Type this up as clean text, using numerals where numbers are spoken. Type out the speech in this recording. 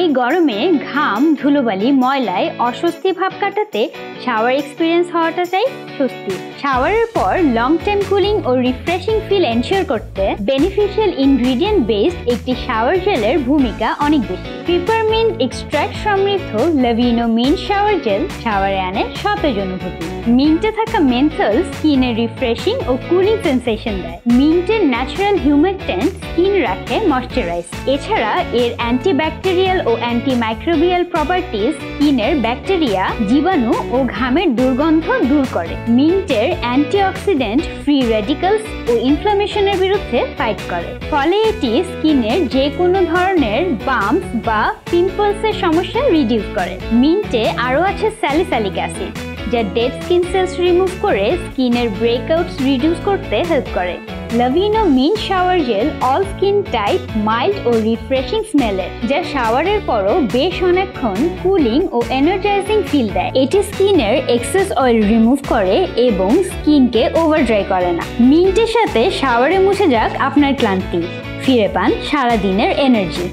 এই গরমে ঘাম, ধুলোবালি, ময়লায় অস্বস্তি ভাব কাটাতে শাওয়ার এক্সপিরিয়েন্স হওয়াটা চাই স্বস্তি। শাওয়ারের পর লং টাইম কুলিং ও রিফ্রেশিং ফিল এনশিওর করতে বেনিফিশিয়াল ইনগ্রিডিয়েন্ট বেসড একটি শাওয়ার জেলের ভূমিকা অনেক বেশি। পিপারমিন্ট এক্সট্র্যাক্ট সমৃদ্ধ লাভিনো মিন্ট শাওয়ার জেল শাওয়ারে আনে সতেজ অনুভূতি। মিন্টে থাকা মেন্থল স্কিনে রিফ্রেশিং ও কুলিং সেন্সেশন দেয়। মিন্টের ন্যাচারাল হিউমেকটেন্ট স্কিন রাখে ময়শ্চারাইজ। এছাড়া এর অ্যান্টিব্যাকটেরিয়াল ও অ্যান্টিমাইক্রোবিয়াল প্রপার্টিজ স্কিনের ব্যাকটেরিয়া, জীবাণু ও ঘামের দুর্গন্ধ দূর করে। মিন্টের অ্যান্টিঅক্সিডেন্ট ফ্রি রেডিক্যালস ও ইনফ্লামেশনের বিরুদ্ধে ফাইট করে, ফলে এটি স্কিনের যে কোনো ধরনের বাম্পস বা পিম্পলসের সমস্যা রিডিউস করে। মিন্টে আরও আছে স্যালিসাইলিক অ্যাসিড, যা ডেড স্কিন সেলস রিমুভ করে স্কিনের ব্রেকআউটস রিডিউস করতে হেল্প করে। Lavino mint shower gel all skin type, mild ও রিফ্রেশিং স্মেলের, যা শাওয়ারের পরও বেশ অনেকক্ষণ কুলিং ও এনার্জাইজিং ফিল দেয়। এটি স্কিনের এক্সেস অয়েল রিমুভ করে এবং স্কিনকে ওভার ড্রাই করে না। মিন্টের সাথে শাওয়ারে মুছে যাক আপনার ক্লান্তি, ফিরে পান সারাদিনের এনার্জি।